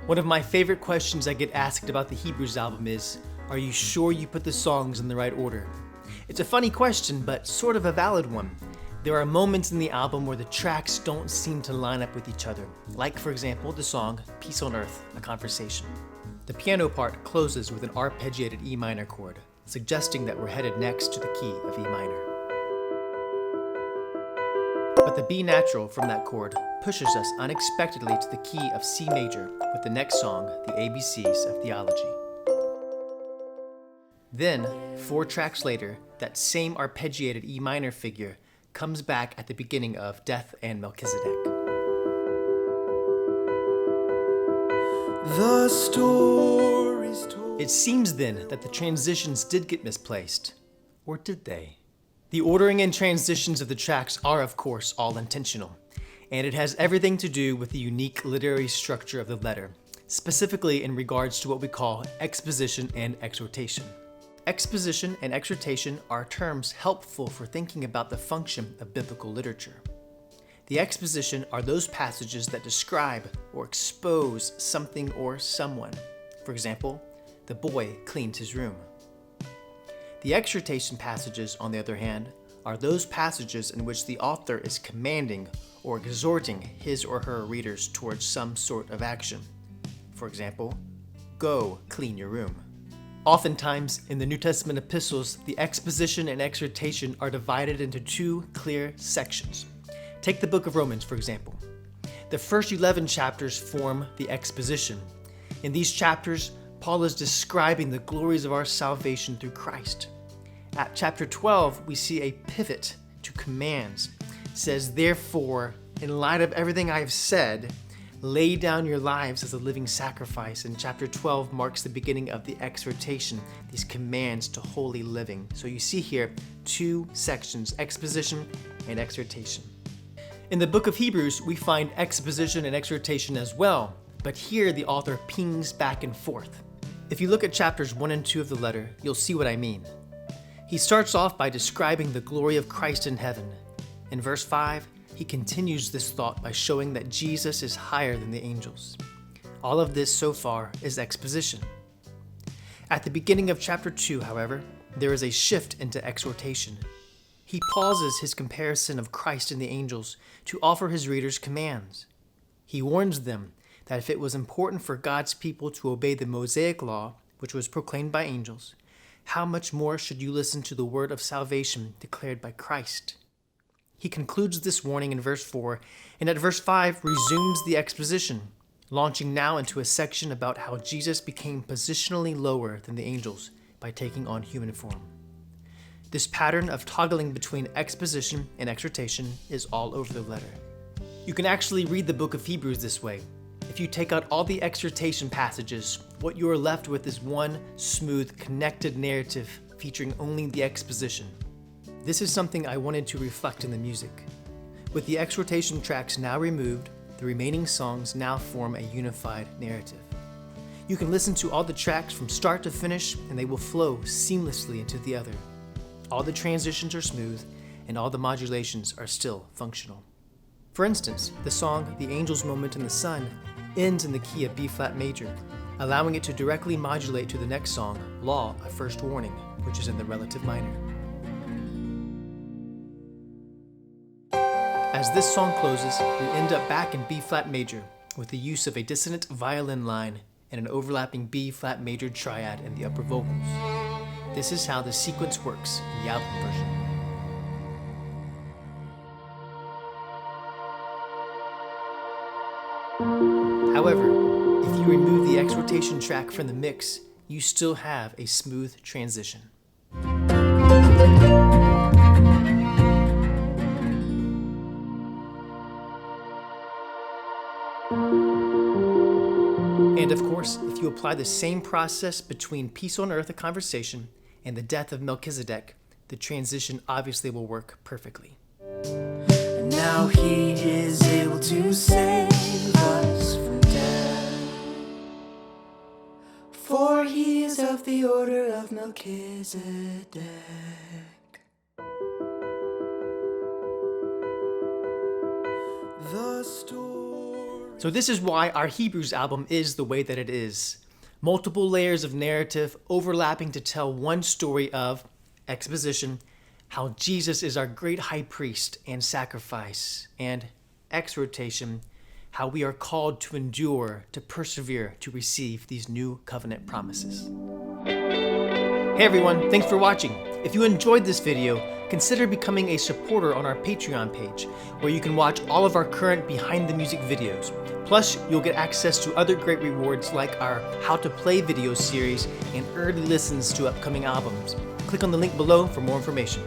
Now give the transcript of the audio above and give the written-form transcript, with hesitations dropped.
One of my favorite questions I get asked about the Hebrews album is, are you sure you put the songs in the right order? It's a funny question, but sort of a valid one. There are moments in the album where the tracks don't seem to line up with each other, like for example the song Peace on Earth, a Conversation. The piano part closes with an arpeggiated E minor chord, suggesting that we're headed next to the key of E minor. But the B natural from that chord pushes us unexpectedly to the key of C major with the next song, the ABCs of Theology. Then, 4 tracks later, that same arpeggiated E minor figure comes back at the beginning of Death and Melchizedek. The story's told. It seems then that the transitions did get misplaced. Or did they? The ordering and transitions of the tracks are, of course, all intentional, and it has everything to do with the unique literary structure of the letter, specifically in regards to what we call exposition and exhortation. Exposition and exhortation are terms helpful for thinking about the function of biblical literature. The exposition are those passages that describe or expose something or someone. For example, the boy cleans his room. The exhortation passages, on the other hand, are those passages in which the author is commanding or exhorting his or her readers towards some sort of action. For example, go clean your room. Oftentimes, in the New Testament epistles, the exposition and exhortation are divided into 2 clear sections. Take the book of Romans, for example. The first 11 chapters form the exposition. In these chapters, Paul is describing the glories of our salvation through Christ. At chapter 12, we see a pivot to commands. It says, therefore, in light of everything I have said, lay down your lives as a living sacrifice. And chapter 12 marks the beginning of the exhortation, these commands to holy living. So you see here 2 sections, exposition and exhortation. In the book of Hebrews, we find exposition and exhortation as well, but here the author pings back and forth. If you look at chapters 1 and 2 of the letter, you'll see what I mean. He starts off by describing the glory of Christ in heaven. In verse 5, he continues this thought by showing that Jesus is higher than the angels. All of this so far is exposition. At the beginning of chapter 2, however, there is a shift into exhortation. He pauses his comparison of Christ and the angels to offer his readers commands. He warns them that if it was important for God's people to obey the Mosaic law, which was proclaimed by angels, how much more should you listen to the word of salvation declared by Christ? He concludes this warning in verse 4, and at verse 5 resumes the exposition, launching now into a section about how Jesus became positionally lower than the angels by taking on human form. This pattern of toggling between exposition and exhortation is all over the letter. You can actually read the book of Hebrews this way. If you take out all the exhortation passages, what you are left with is one smooth, connected narrative featuring only the exposition. This is something I wanted to reflect in the music. With the exhortation tracks now removed, the remaining songs now form a unified narrative. You can listen to all the tracks from start to finish, and they will flow seamlessly into the other. All the transitions are smooth, and all the modulations are still functional. For instance, the song The Angel's Moment in the Sun ends in the key of B-flat major, allowing it to directly modulate to the next song, Law, a First Warning, which is in the relative minor. As this song closes, we end up back in B-flat major with the use of a dissonant violin line and an overlapping B-flat major triad in the upper vocals. This is how the sequence works in the album version. However, if you remove the exhortation track from the mix, you still have a smooth transition. And of course, if you apply the same process between Peace on Earth, a Conversation, and the Death of Melchizedek, the transition obviously will work perfectly. And now he is able to save us from death, for he is of the order of Melchizedek. The story So this is why our Hebrews album is the way that it is. Multiple layers of narrative overlapping to tell one story of exposition, how Jesus is our great high priest and sacrifice, and exhortation, how we are called to endure, to persevere, to receive these new covenant promises. Hey everyone, thanks for watching. If you enjoyed this video, consider becoming a supporter on our Patreon page, where you can watch all of our current behind the music videos. Plus, you'll get access to other great rewards like our How to Play video series and early listens to upcoming albums. Click on the link below for more information.